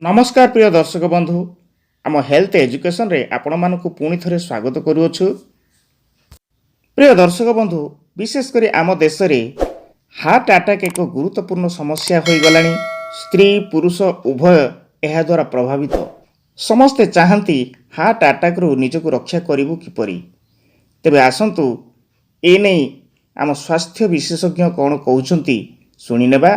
नमस्कार प्रिय दर्शक बंधु आम हेल्थ एजुकेशन रे आपण मानक पुणी थे स्वागत करुछु। प्रिय दर्शक बंधु विशेषकर आम देश में हार्ट अटैक एक गुरुत्वपूर्ण समस्या हो गलानी। स्त्री पुरुष उभय यह द्वारा प्रभावित। समस्ते चाहती हार्ट अटैक रु निजक रक्षा करिबु किपरि। तेबे आसंतु ए नहीं आम स्वास्थ्य विशेषज्ञ कौन कहउछंती सुनि नेबा।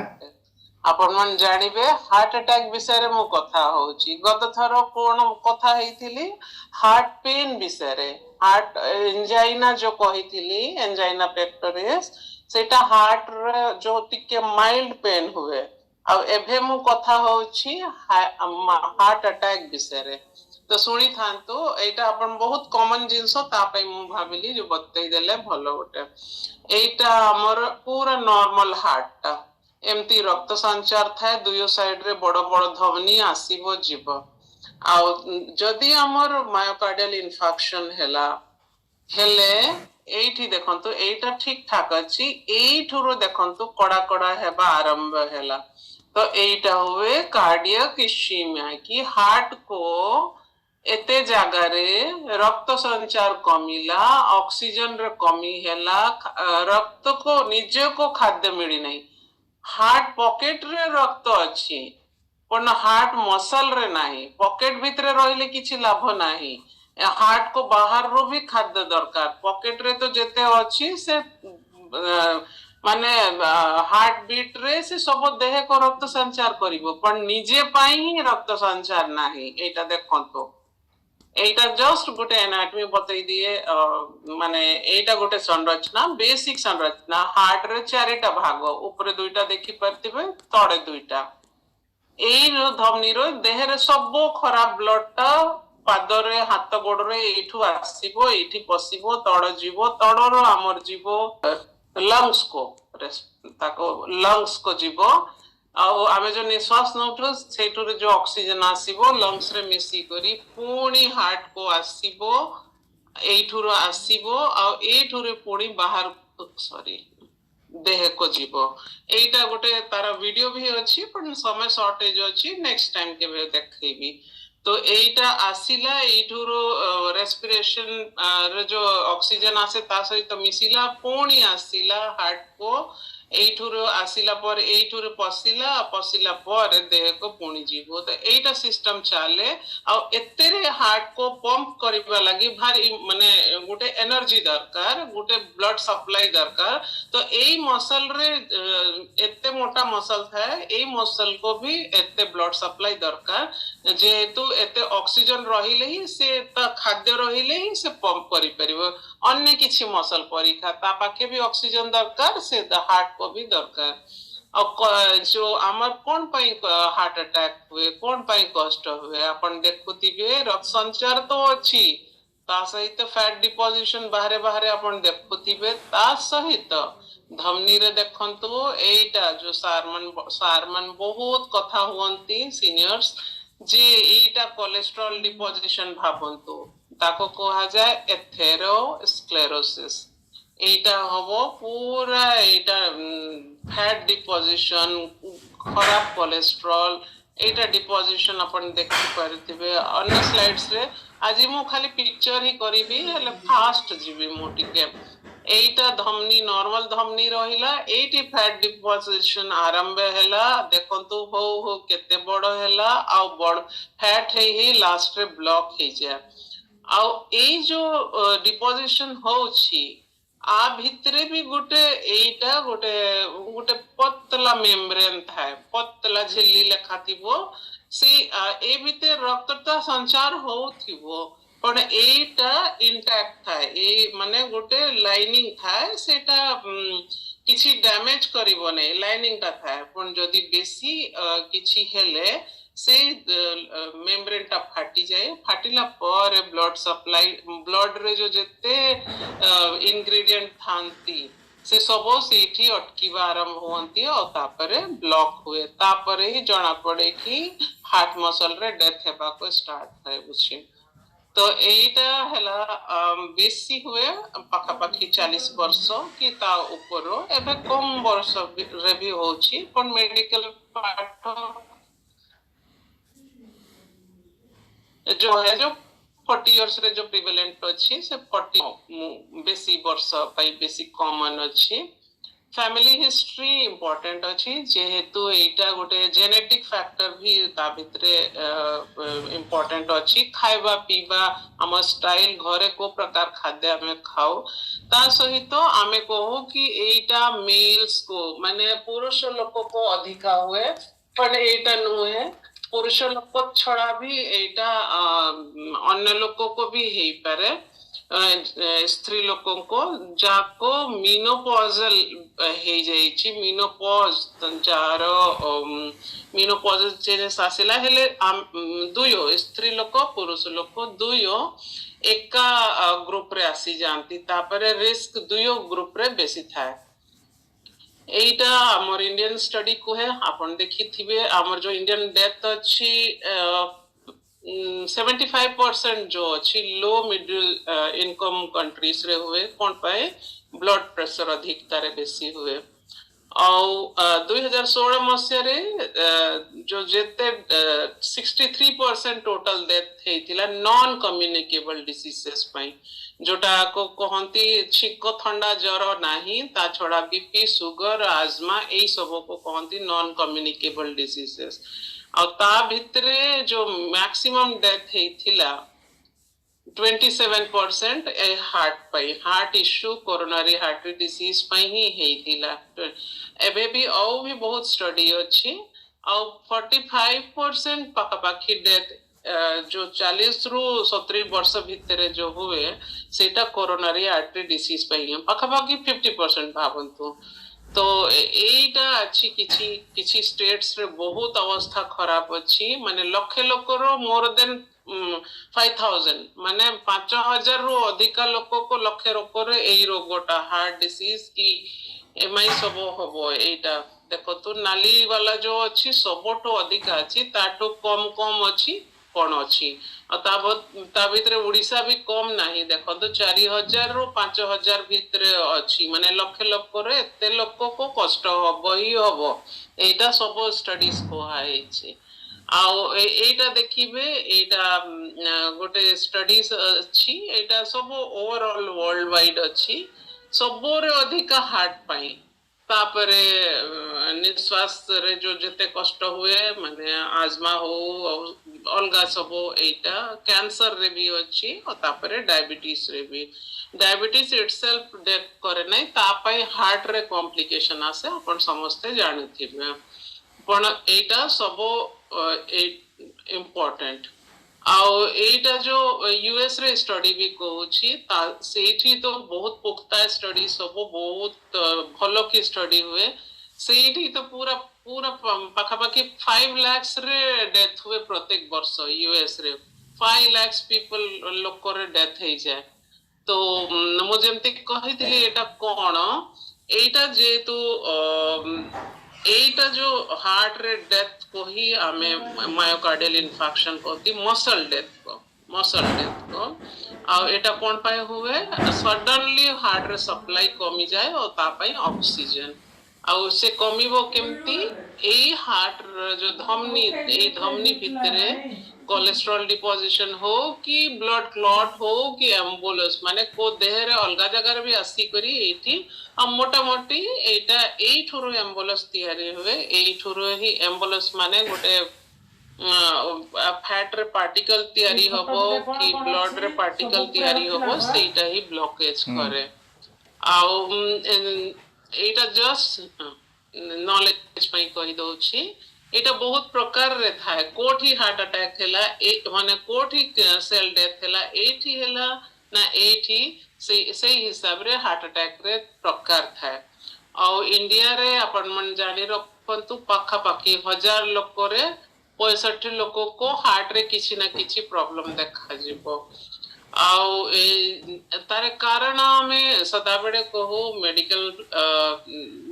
आपण मन जानिबे हार्ट अटैक विषय रे मु कथा होउची। गत थर कोन कथा हेतिली हार्ट पेन विषय रे। हार्ट एंजाइना जो कहितिली एंजाइना पेक्टोरियस सेटा हार्ट रे जो टिके माइल्ड पेन हुए। अब एभे मु कथा होउची हार्ट अटैक विषय रे। तो सुनी थांतो एटा अपन बहुत कॉमन जिंसो तापै मु भाबिली जो बतै देले भलो गोटे। एटा हमर पूरा नॉर्मल हार्ट एमती रक्त संचार थाए दुयो साइड रे बड़ बड़ धमनी आसीबो जीव। आउ जदि हमर मायोकार्डियल इन्फेक्शन हैला हेले एठी देखंतु एटा ठीक ठाक अछि। एठुरो देखंतु कड़ा कड़ा हेबा आरंभ हैला तो एटा हुए कार्डियक इश्यूमिया की हार्ट को एते जगह रे रक्त संचार कमिला ऑक्सीजन रे कमी हैला रक्त को निजे को खाद्य मिली नहीं। हार्ट पॉकेट रे रक्त अछि पण हार्ट मसल रे नाही। पॉकेट भितरे रहिले किछि लाभ नाही। हार्ट को बाहर रो भी खाद्य दरकार। पॉकेट रे तो जेते अछि से माने हार्ट बीट रे से सब देह को रक्त संचार करिवो पण निजे पाई ही रक्त संचार नाही। एटा देखंतो एटा जस्ट गोटे एनाटॉमी बतई दिए माने एटा गोटे संरचना बेसिक संरचना। हार्ट रे चारिटा भाग ऊपर दुईटा देखि परतिबे तळे दुईटा। एई धमनी रो देह रे सब खराब ब्लड टा पादरे हाथ गोड़रे एठू आसीबो एठी पसिबो तळ जीवो तळरो हमर जीवो लंग्स को ताको लंग्स को जीवो। आमे जो निश्वास नउठो सेठुरे जो ऑक्सीजन आसीबो लंग्स रे मिसी करी पुणी हार्ट को आसीबो एठुरो आसीबो आ एठुरे पुणी बाहर सॉरी देह को जीवो। एटा गोटे तार वीडियो भी अछि पण समय शॉर्टेज अछि नेक्स्ट टाइम के देखैबी। तो एटा आसीला एठुरो रेस्पिरेशन रे जो ऑक्सीजन आसे ता सहित मिसिला पुणी आसीला हार्ट को एठुरो आसीला पर एठुरो पसिला पसिला पर देह को पुणी जीवो। तो एटा सिस्टम चाले आ एतेरे हार्ट को पंप करबा लागि भारी माने गोटे एनर्जी दरकार गोटे ब्लड सप्लाई दरकार। तो एई मसल रे एते मोटा मसल थाए एई मसल को भी एते ब्लड सप्लाई दरकार जेहेतु एते ऑक्सीजन रहिले ही से त खाद्य रहिले ही से पंप करि परिबो। अन्य किछि मसल परीक्षा ता पाखे भी ऑक्सीजन दरकार से हार्ट को भी दरकार। जो आमर कोन पई हार्ट अटैक हुए कोन पई कष्ट हुए अपन देखुतिबे रक्त संचार तो अछि ता सहित फैट डिपोजिशन बाहरे बाहरे अपन देखुतिबे ता सहित धमनी रे देखंतु एटा जो सारमन बहुत कथा हुअंती सीनियर्स जे एटा कोलेस्ट्रॉल डिपोजिशन भाबंतु ताको कहा जाए एथेरोस्क्लेरोसिस। एटा हबो पूरा एटा फैट डिपोजिशन खराब कोलेस्ट्रॉल एटा डिपोजिशन अपन देखि परतिबे अन्य स्लाइड्स रे। आज मु खाली पिक्चर ही करिबी हेले फास्ट जीबी मु टिके। एटा धमनी नॉर्मल धमनी रहिला एटी फैट डिपोजिशन आरंभ हैला देखंतु हो हो केते बड़ हैला आ बड़ फैट हे लास्ट रे ब्लॉक हे जाय। आ ए जो डिपोजिशन होउची आ भितरे भी गोटे एटा गोटे गोटे पतला मेम्ब्रेन थाए पतला झिल्ली लेखा थिबो से ए भितर रक्तटा संचार होउथिबो पण एटा इंटैक्ट थाए ए माने गोटे लाइनिंग थाए सेटा किछि डैमेज करिवो नै लाइनिंग टा थाए पण जदी बेसी किछि हेले से मेम्ब्रेन टा फाटी जाए। फाटिला पर ब्लड सप्लाई ब्लड रे जो जेते इंग्रेडिएंट थांती से सब सेठी अटकीबा आरंभ होंती और तापरे ब्लॉक हुए तापरे ही जना पड़े कि हार्ट मसल रे डेथ हेबा को स्टार्ट थाए बुझी। तो एटा हला बेसी हुए पाखा पाखी 40 वर्ष कि ता ऊपर एबे कम वर्ष रे भी होची पण मेडिकल पार्ट जो है जो 40 इयर्स रे जो प्रिवेलेंट अच्छी से 40 बेसी वर्ष बेसी कॉमन अच्छी फैमिली हिस्ट्री इम्पोर्टेंट अच्छी जेहेतु एटा गोटे जेनेटिक फैक्टर भी ता भितरे इम्पोर्टेंट अच्छी खाइबा पीबा आम स्टाइल घरे को प्रकार खाद्य आमे खाओ ता सहित आमे कहू कि एटा मेल्स को माने पुरुष लोक को अधिका हुए पण एटा नुहे पुरुष लोक छड़ा भी एटा अन्य लोक को भी हेई पारे स्त्री लोकों को जाको मीनोपॉजल हे जाइछि मीनोपॉज जार मीनोपॉजल चेंजेस आसिला हेले दुयो स्त्री लोक पुरुष लोक दुयो एका ग्रुप रे आसी जानती तापरे रिस्क दुयो ग्रुप रे बेसी थाए এইটা আমার ইন্ডিয়ান স্টাডি কুহে আপন দেখিথিবে আমার जो इंडियन डेथ अच्छी 75% जो अच्छी लो मिडिल इनकम कंट्रीज रे हुए कौन पाए ब्लड प्रेशर अधिकतारे बेसी हुए ଆଉ 2016 ମସିହାରେ जो जेते 63% टोटल डेथ ହେଇଥିଲା नॉन कम्युनिकेबल डिसीजेस ପାଇଁ जोटा को कहती छिक थंडा जर नहीं ता छड़ा बीपी सुगर आजमा यही सब को कहती नॉन कम्युनिकेबल डिसीजेस और ता भितरे जो मैक्सिमम डेथ ହେଇଥିଲା 27% ए हार्ट पाई heart issue coronary heart disease पाई ही ହେଇଥିଲା एबे भी और भी बहुत स्टडी अच्छी और 45% पाखापाखी डेथ जो 40 रु 70 वर्ष भितर जो हुए सेटा कोरोनरी आर्टरी डिसीज पाई पाखापाखि 50% भावंतु तो एटा अच्छी किछि किछि स्टेट्स रे बहुत अवस्था खराब अच्छी माने लक्षे लोकर मोर देन 5000 माने 5000 रु अधिका लोक को लक्षे रोग रे रोगटा हार्ट डिसीज की एमआई सब हबो एटा देखो तो नाली वाला जो अच्छी सबटो अधिका अच्छी ताटो कम कम अच्छी कौन अच्छी ता भितरे उड़ीसा भी कम नहीं देखो तो 4000 रु 5000 भितरे अच्छी माने लक्षे लोक रे एते लोक को कष्ट हबो ही हबो एटा सब स्टडीज कोहाई छै आउ एटा देखिबे एटा गोटे स्टडीज अच्छी एटा सब ओवरऑल वर्ल्ड वाइड अच्छी सबरे अधिका हार्ट पाई तापरे निश्वास रे जो जते कष्ट हुए माने आजमा हो अलगा सब एटा कैंसर रे भी अच्छी और तापरे डायबिटीज रे भी डायबिटीज इटसेल्फ डेथ करे नहीं तापाई हार्ट रे कॉम्प्लिकेशन आसे अपन समझते जानिथिबे पण एटा सब इम्पोर्टेंट आउ एटा जो यूएस रे स्टडी भी कहूची सेठी तो बहुत पुख्ता स्टडी सब बहुत भलो की स्टडी हुए सेठी तो पूरा पूरा पाखापाखि 5 लाख रे डेथ हुए प्रत्येक वर्ष यूएस रे 5 लाख पीपल लोक रे डेथ हो जाए तो मु जेमति कहितली एटा कोन एटा जेतु एटा जो हार्ट रे डेथ को ही आमे मायोकार्डियल इन्फार्क्शन कहती मसल डेथ को आ एटा कोन पाए हुए सडनली हार्ट रे सप्लाई कमी जाए और ता पाई ऑक्सीजन आ से कमिबो केमती एई हार्ट जो धमनी भितरे कोलेस्ट्रॉल डिपोजिशन हो कि ब्लड क्लॉट हो कि एम्बुलेंस माने को देह रे अलगा जगह भी आसी करी एठी आ मोटा मोटी एटा एठुरो एम्बुलेंस तयारी हुए एठुरो ही एम्बुलेंस माने गोटे फैट रे पार्टिकल तयारी हबो कि ब्लड रे पार्टिकल तयारी हबो सेटा ही ब्लॉकेज करे आउ एटा जस्ट नॉलेज पई कहि दोछि एटा बहुत प्रकार रे थाए कोठी हार्ट अटैक हैला माने कोठी सेल डेथ हैला एठी हैला ना एठी से हिसाब रे हार्ट अटैक रे प्रकार थाए और इंडिया रे अपन मन जानि रखंतु पाखा पाखी 1000 लोक रे 65 लोक को हार्ट रे किछि ना किछि प्रॉब्लम देखा जिवो आउ तारे कारण हमें सदा बेडे कहू मेडिकल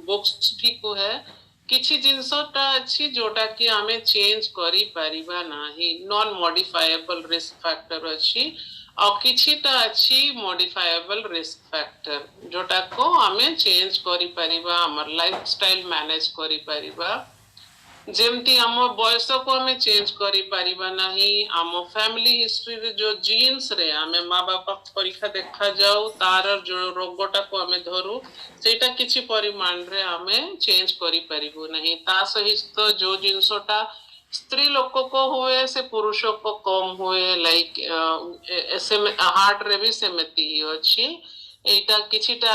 बुक्स भी को है किछि जिनसटा अछि जोटा कि हमें चेंज करी परिबा नाही नॉन मॉडिफाएबल रिस्क फैक्टर अछि और किछिटा अछि मॉडिफाएबल रिस्क फैक्टर जोटा को हमें चेंज करी परिबा हमर लाइफस्टाइल मैनेज करी परिबा जेमती आम बयस को आम चेंज करि परिबा नहीं, आम फैमिली हिस्ट्री रे जो जीन्स रे आमे माँ बापा परीक्षा देखा जाऊ तार जो रोगटा को आमे धरू सेटा किछि परिमाण रे आमे चेंज करि परिबो नहीं। ता सहित जो जिनसटा स्त्री लोक को हुए से पुरुष को कम हुए, लाइक ऐसे हार्ट रे भी सेमती ही अछि। एटा किछिटा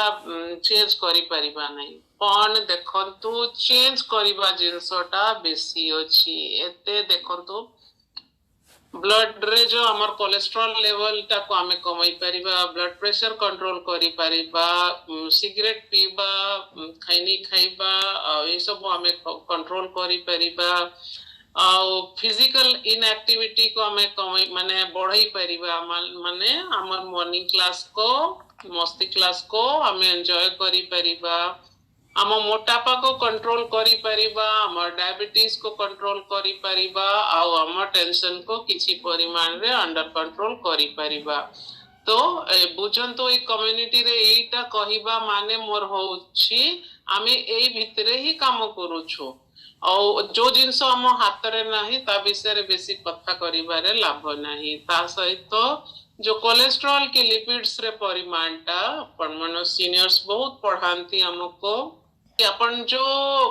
चेंज करि परिबा नहीं, पण देखंतु चेंज करिबा जिनसटा बेसी अछि। एते देखंतु ब्लड रे जो हमर कोलेस्ट्रॉल लेवल टा को आमे कमाई परिबा, ब्लड प्रेशर कंट्रोल करि परिबा, सिगरेट पीबा, खैनी खाइबा ए सब आमे कंट्रोल करि परिबा, आउ फिजिकल इनएक्टिविटी को आमे कमाई माने बढ़ाई परिबा, माने हमर मॉर्निंग क्लास को मस्ती क्लास को आमे एंजॉय करि परिबा, आम मोटापा को कंट्रोल करि परिबा, आम डायबिटीज को कंट्रोल करि परिबा, आउ आम टेंशन को किछि परिमाण रे अंडर कंट्रोल करि परिबा। तो बुझंतो ए कम्युनिटी रे एटा कहिबा माने मोर होछि आमे एई भितरे ही काम करूछु, और जो जिनस आम हाथ रे नाही ता विषय रे बेसी कथा करिबारे लाभ नाही। ता सहित जो कोलेस्ट्रॉल के लिपिड्स रे परिमाण टा अपन मन सीनियर्स बहुत पढ़ांती हमको कि अपन जो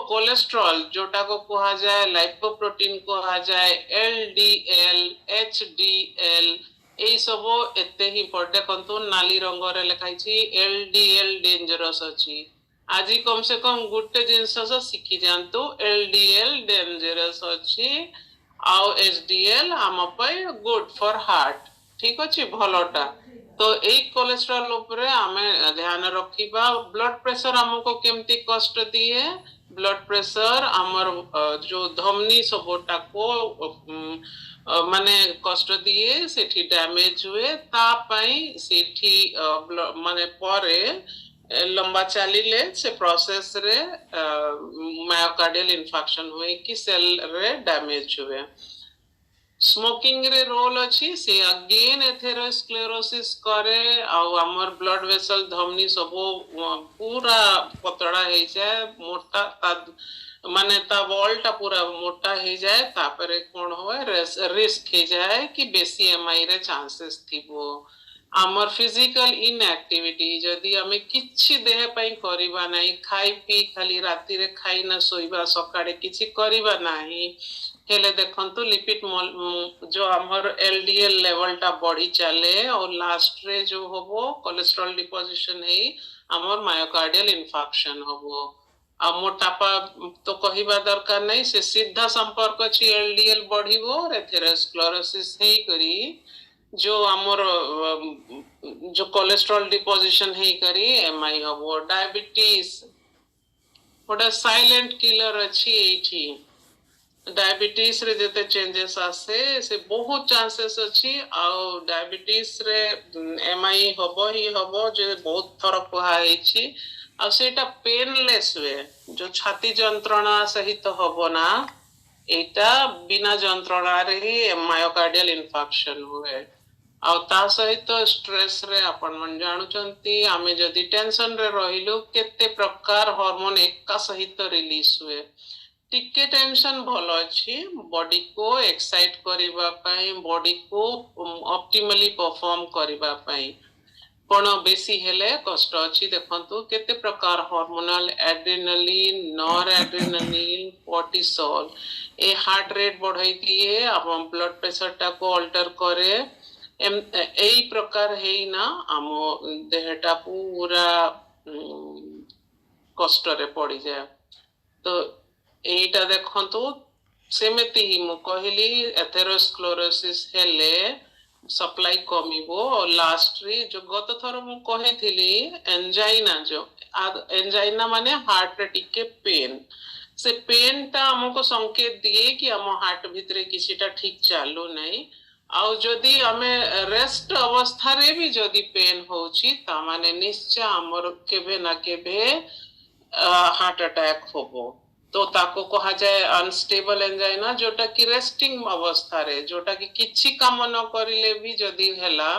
कोलेस्ट्रॉल जोटा को कहा जाए लाइपोप्रोटीन कहा जाए, एलडीएल एचडीएल एई सब एते ही पड़े कंतु नाली रंग रे लिखाई छी एलडीएल डेंजरस अछि। आज कम से कम गुटे जिनस शिखी जानतु एलडीएल डेंजरस अछि, आउ एचडीएल आम पय गुड फॉर हार्ट, ठीक अछि भलोटा। तो एक कोलेस्ट्रॉल उपरे आमे ध्यान रखिबा। ब्लड प्रेशर हमको केमती कष्ट दिए, ब्लड प्रेशर आमर जो धमनी सबटा को माने कष्ट दिए, सेठी डैमेज हुए, ता पई सेठी माने परे लंबा चलिले से प्रोसेस रे मायोकार्डियल इन्फेक्शन हुए कि सेल रे डैमेज हुए। स्मोकिंग रे रोल अछि से अगेन एथेरोस्क्लेरोसिस करे, आउ हमर ब्लड वेसल धमनी सब पूरा पतड़ा हे जाए, मोटा माने ता वॉल टा पूरा मोटा हे जाए, तापरे कोन होए रिस्क हे जाए कि बेसी एमआई रे चांसेस थिबो। आमर फिजिकल इनएक्टिविटी जदि आमे किछि देह पई करिबा नाही, खाई पी खाली राती रे खाई ना सोइबा, सकाळे किछि करिबा नाही, हेले देखंतु लिपिड जो हमर एलडीएल लेवल टा बढ़ी चले और लास्ट रे जो होबो कोलेस्ट्रॉल डिपोजिशन है हमर मायोकार्डियल इन्फेक्शन होबो। आ मोटापा तो कहिबा दरकार नहीं, से सीधा संपर्क अछि एलडीएल बढ़िबो और एथेरोस्क्लेरोसिस हेई करी जो हमर जो कोलेस्ट्रॉल डिपोजिशन हेई करी एमआई होबो। डायबिटीज गोटे साइलेंट किलर अछि एठी, डायबिटीज रे जते चेंजेस आसे से बहुत चांसेस अछि, आउ डायबिटीज रे एमआई होबो ही होबो जे बहुत थर कुहाई छी, आ सेटा पेनलेस वे जो छाती जंत्रणा सहित होबो ना, एटा बिना जंत्रणा रे ही मायोकार्डियल इन्फेक्शन हुए। आउ ता सहित स्ट्रेस रे अपन मन जानुचंती आमे जदि टेंशन रे रहिलु केते प्रकार हार्मोन एका सहित रिलीज हुए। टिके टेंशन भल अछि बॉडी को एक्साइट करिबा पई, बॉडी को ऑप्टिमली परफॉर्म करिबा पई, पण बेसी हेले कष्ट अछि। देखंतु केते प्रकार hormonal adrenaline, nor adrenaline, cortisol ए हार्ट रेट बढ़ाई दिए, अपन ब्लड प्रेशर टा को अल्टर करे, एई प्रकार हेई ना आम देहटा पूरा कष्ट रे पड़ी जाए। तो एटा देखंतु सेमेती ही मु कहली एथेरोस्क्लेरोसिस हेले सप्लाई कमिबो, और लास्ट रे जो गत थर मु कहिथिली एंजाइना, जो एंजाइना माने हार्ट रे टिके पेन, से पेन टा हमको संकेत दिए कि हम हार्ट भितरे किछिटा ठीक चालू नहीं, आउ जदि हमें रेस्ट अवस्था रे भी जदि पेन होची ता माने निश्चय हमर केबे ना केबे हार्ट अटैक होबो। तो ताको कहा जाए अनस्टेबल एंजाइना, जोटा कि रेस्टिंग अवस्था रे, जोटा कि किछि काम न करिले भी जदि हेला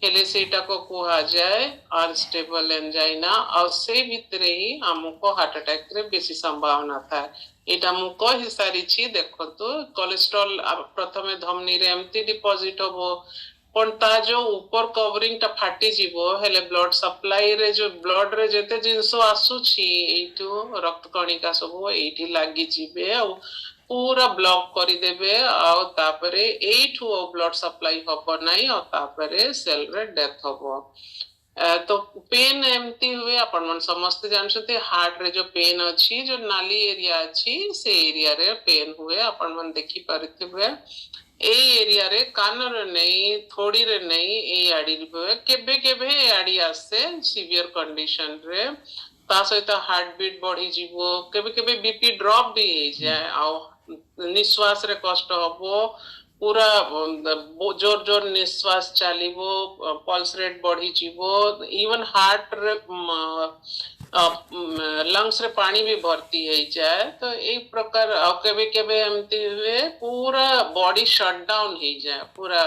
हेले सेटा को कहा जाए अनस्टेबल एंजाइना, और से भितरे ही हमको हार्ट अटैक रे बेसी संभावना था। एटा मु कहि सारिछि देखंतु कोलेस्ट्रॉल प्रथमे धमनी रे एमती डिपॉजिट होबो पण ता जो ऊपर कवरिंग टा फाटी जीवो हेले ब्लड सप्लाई रे जो ब्लड रे जेते जिंसो आसुछि एटू रक्त कणिका सब एठी लागी जीवे आ पूरा ब्लॉक कर देबे आ तापरे एठू ब्लड सप्लाई हबो नाही आ तापरे सेल रे डेथ हबो तो पेन एमती हुए आपण मन समस्त जानछते हार्ट रे जो पेन अछि जो नाली एरिया अछि से एरिया रे पेन हुए आपण मन देखि पारिथिबे ए एरिया रे कान रे नहीं थोड़ी रे नहीं ए आडी हुए केबे केबे ए आडी आसे सीवियर कंडीशन रे ता सहित हार्ट बीट बढ़ी जीवो केबे केबे बीपी ड्रॉप भी हे जाय आ निश्वास रे कष्ट हबो पूरा जोर जोर निश्वास चलिबो पल्स रेट बढ़ी जीवो इवन हार्ट रे लंग्स रे पानी भी भर्ती है जाए तो एक प्रकार केबे केबे एमती हुए पूरा बॉडी शट डाउन हो जाए पूरा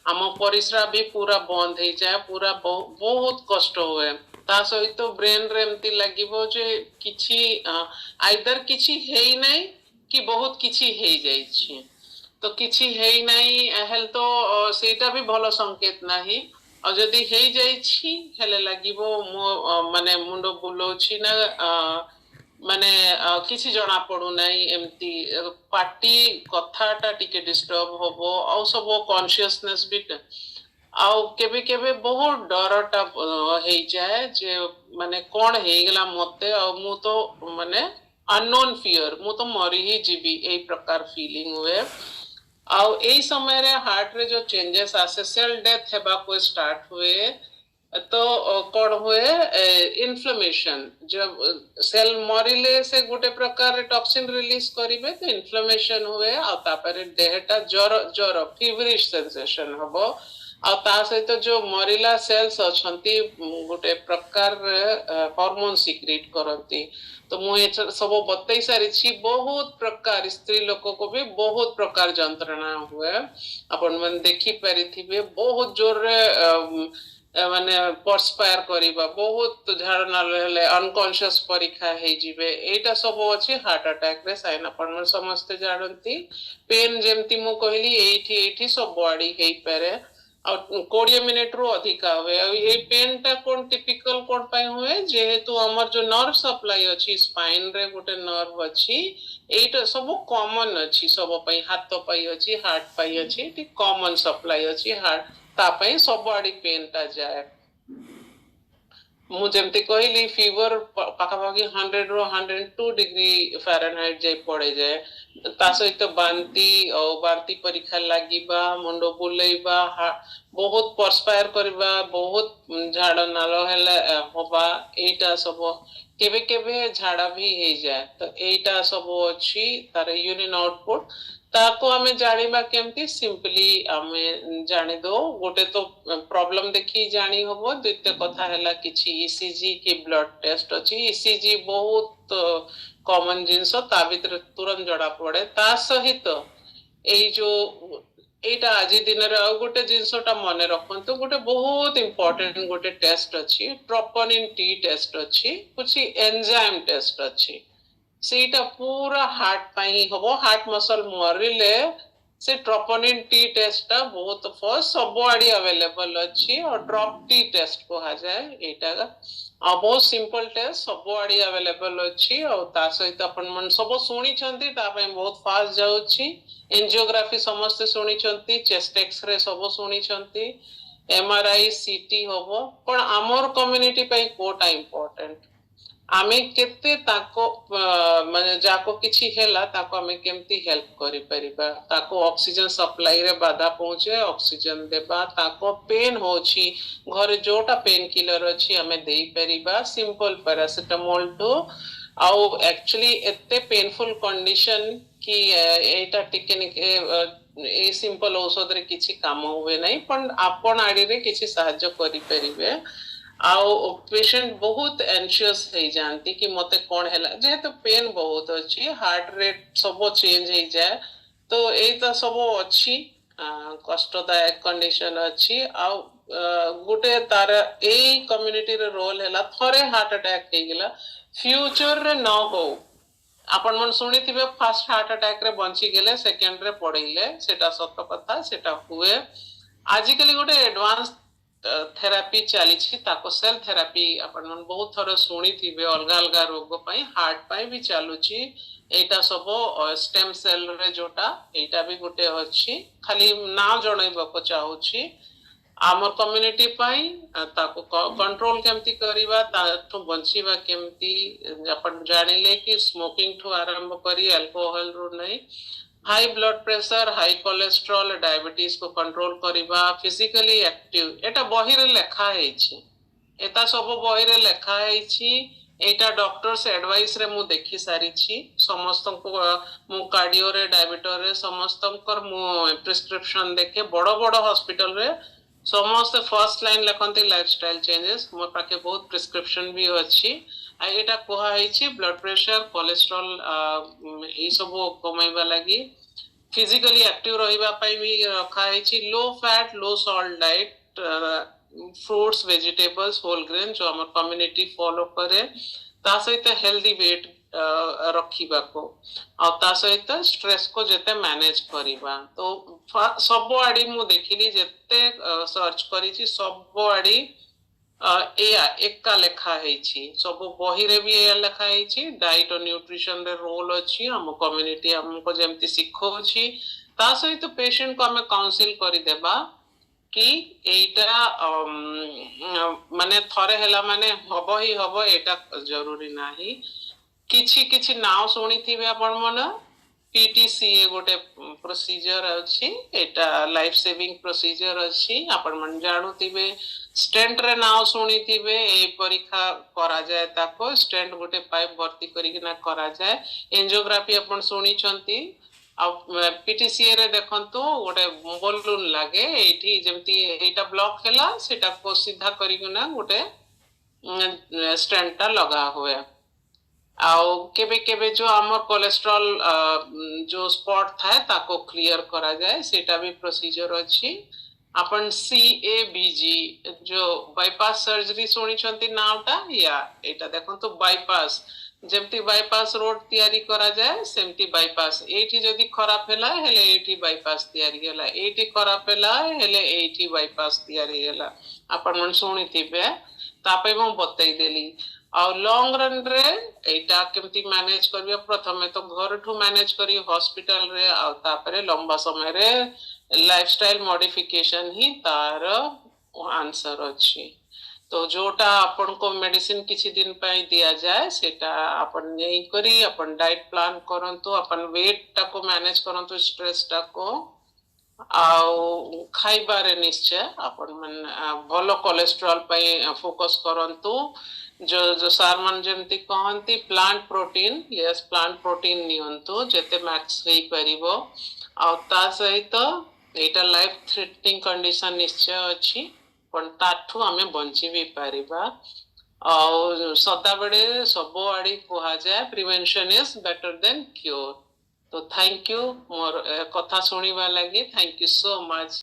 आम परिश्रा भी पूरा बंद हो जाए पूरा बहुत कष्ट हुए ता सहित ब्रेन रे एमती लागिबो जे किछि आइदर किछि हेई नै कि बहुत किछि हेई जाय छी तो किछि हेई नाही हेल तो सेटा भी भलो संकेत नाही और जदि हेई जाय छी हेले लागिबो मो माने मुंडो बुलोछि ना माने किछि जणा पडु नाही एमती पार्टी कथाटा टिके डिस्टर्ब होबो और सब कॉन्शियसनेस भी आउ केबे केबे बहुत डरटा हेई जाए जे माने कोन हेइगला मते आ मु तो माने अननोन फियर मु तो मरी ही जीवी ए प्रकार फीलिंग हुए आउ ए समय रे हार्ट रे जो चेंजेस आसे सेल डेथ हेबा को स्टार्ट हुए तो कौन हुए इन्फ्लेमेशन जब सेल मरिले से गोटे प्रकार टॉक्सिन रिलीज करिवे तो इन्फ्लेमेशन हुए आ तापरे देहटा ज्वर ज्वर फीवरिश सेंसेशन हबो आ ता सहित जो मरिला सेल्स अछंती गोटे प्रकार हार्मोन सिक्रेट करंती तो मु सब बतई सारी छी बहुत प्रकार स्त्री लोक को भी बहुत प्रकार जंत्रणा हुए अपन मन देखि पारिथिबे बहुत जोर रे माने परस्पायर करिबा बहुत झाड़ नाल हेले अनकॉन्शियस परीक्षा हे जिवे एटा सब अछि हार्ट अटैक रे साइन अपन मन समस्त जानंती पेन जेमती मु कहली एठी एठी सब बॉडी हे पारे और 20 मिनट रो अधिका हुए ये पेन टा कोन टिपिकल कोन पाई हुए जेहेतु हमर जो नर्व सप्लाई अछि स्पाइन रे गोटे नर्व अछि एटा सब कॉमन अछि सब पाई हाथ पाई अछि हार्ट पाई अछि टी कॉमन सप्लाई अछि हार्ट ता पाई सब आडी पेन टा जाए मु जेमती कहली फीवर पाखापाखि 100 रो 102 डिग्री फ़ारेनहाइट जाय पड़े जाए ता सहित बांती और बांती परीक्षा लागिबा मुंडो बुलेइबा बहुत परस्पायर करबा बहुत झाड़ नाल हेले होबा एटा सब केबे केबे झाड़ा भी हे जाए तो एटा सब अछि तार यूरिन आउटपुट ताको आमे जानिबा केमती सिंपली आमे जानि दो गोटे तो प्रॉब्लम देखि जानि होबो द्वितीय कथा हैला किछि ईसीजी की ब्लड टेस्ट अछि ईसीजी बहुत कॉमन जिंस ता भीतर तुरंत जड़ा पड़े ता सहित एई जो एटा आज दिन रे गोटे जिंसटा मन रखंतु गोटे बहुत इंपोर्टेंट गोटे टेस्ट अछि ट्रोपोनिन टी टेस्ट अछि कुछ एंजाइम टेस्ट अछि सेटा पूरा हार्ट पाई होबो हार्ट मसल मरिले से ट्रोपोनिन टी टेस्ट टा बहुत फर्स्ट सब आडी अवेलेबल अछि और ड्रॉप टी टेस्ट कहा जाए एटा आ बहुत सिंपल टेस्ट सब आडी अवेलेबल अछि और ता सहित अपन मन सब सुनी छंती ता पई बहुत फास्ट जाउछि एंजियोग्राफी समस्त सुनी छंती चेस्ट एक्सरे सब सुनी छंती एमआरआई सीटी होबो पण आमर कम्युनिटी पई कोटा इंपोर्टेंट आमे केते ताको माने जाको किछि हेला ताको आमे केमती हेल्प करि परिबा ताको ऑक्सीजन सप्लाई रे बाधा पहुंचे ऑक्सीजन देबा ताको पेन होछि घरे जोटा पेन किलर अछि आमे देई परिबा सिंपल पैरासिटामोल टू आउ एक्चुअली एते पेनफुल कंडीशन कि एटा टिके ए सिंपल औषध रे किछि काम हुए नै पण आपण आडी रे किछि सहाय्य करि परिबे आउ पेशेंट बहुत एंशियस हो जानती कि मते कौन है जेहेतु पेन बहुत अच्छी हार्ट रेट सब चेंज हो जाए तो यही तो सब अच्छी कष्टदायक कंडीशन अच्छी आउ गोटे तार ए कम्युनिटी रे रोल है थरे हार्ट अटैक हो गला फ्यूचर रे न हो आपण मन शुणिथिबे फास्ट हार्ट अटैक रे बंची गेले सेकेंड रे पड़िले सेटा सत कथा सेटा हुए आजिकली गोटे एडवांस थेरापी चली ताको सेल थेरापी अपन मन बहुत थर शुणिथिबे अलग अलग रोग पई हार्ट पई भी चलुची एटा सब स्टेम सेल रे जोटा एटा भी गोटे अछि खाली ना जणैबको चाहूची आम कम्युनिटी पाई ताको कंट्रोल केमती करिबा ताठो बंचीबा केमती अपन जानिले कि स्मोकिंग ठो आरंभ करी अल्कोहल रो नहीं high blood pressure high cholesterol diabetes को कंट्रोल करिबा फिजिकली एक्टिव एटा बही रे लेखा हेछि एता सब बही रे लेखा हेछि एटा डॉक्टर्स एडवाइस रे मु देखि सारी छी समस्त को मु कार्डियो रे डायबिटो रे समस्त मु प्रिस्क्रिप्शन देखे बड़ बड़ हॉस्पिटल रे समस्त फर्स्ट लाइन लिखती लाइफस्टाइल चेंजेस मोर पाखे बहुत प्रिस्क्रिप्शन भी अच्छी एटा कहा है ब्लड प्रेशर कोलेस्ट्रॉल ये सब कमाइबा लगी फिजिकली एक्टिव रहिबा पई भी रखा है low fat low salt diet fruits vegetables whole grain जो हमर कम्युनिटी फॉलो करे ता सहित हेल्दी वेट रखिबा को आ ता सहित स्ट्रेस को जेते मैनेज करिबा तो सब आड़ी मु देखिली जेते सर्च करी सब आड़ी एया एका लेखा हेछि सब बही रे भी एया लेखा हेछि डाइट और न्यूट्रिशन रे रोल अछि हम कम्युनिटी हमको जेमति सिखौछि ता सहित पेशेंट को हमें काउंसिल करि देबा कि एटा माने थरे हैला माने हबो ही हबो एटा जरूरी नाही किछि किछि नाव शुणिथिबे आपण मन पीटीसीए गोटे प्रोसीजर अछि एटा लाइफ सेविंग प्रोसीजर अछि आपण मन जानुथिबे स्टेंट रे नाव शुणिथिबे ए परीक्षा करा जाय ताको स्टेंट गोटे पाइप भर्ती करी ना करा जाय एंजियोग्राफी आपण शुणी छंती आ पीटीसीए रे देखंतु गोटे बलून लागे एठी जेमती एटा ब्लॉक हैला सेटा को सीधा करी ना गोटे स्टेंट लगा हुए आउ केबे केबे जो आमर कोलेस्ट्रॉल जो स्पॉट थाए ताको क्लियर करा जाए सेटा भी प्रोसीजर अछि अपन सीएबीजी जो बाईपास सर्जरी सुनी छंती नावटा या एटा देखो तो बाईपास जेमती बाईपास रोड तैयारी करा जाए सेमती बाईपास एठी जदी खराब हैला हेले एठी बाईपास तैयारी हैला एठी खराब हैला हेले एठी बाईपास तैयारी हैला अपन मन सुनिथिबे तापे मु बतई देली आ लॉन्ग रन रे एटा केमती मैनेज करियो प्रथमे तो घर ठू मैनेज करियो हॉस्पिटल रे आ तापरे लंबा समय रे लाइफस्टाइल मॉडिफिकेशन ही तार आंसर अछि तो जोटा अपन को मेडिसिन किछि दिन पई दिया जाए सेटा अपन नहीं करी अपन डाइट प्लान करंतु अपन वेट टा को मैनेज करंतु स्ट्रेस टा को आउ खाइबारे निश्चय अपन मन भलो कोलेस्ट्रॉल पे फोकस करंतु जो जो सार मन जेमती कहंती plant protein yes plant protein नियंतु जेते मैक्स होई परिबो आ ता सहित एटा लाइफ थ्रेटनिंग कंडीशन निश्चय अछि पण ताठू हमें बंची भी पारिबा आ सदा बडे सब आडी कोहा जाय prevention is better than cure तो थैंक यू मोर कथा सुनिबा लागि थैंक यू सो मच।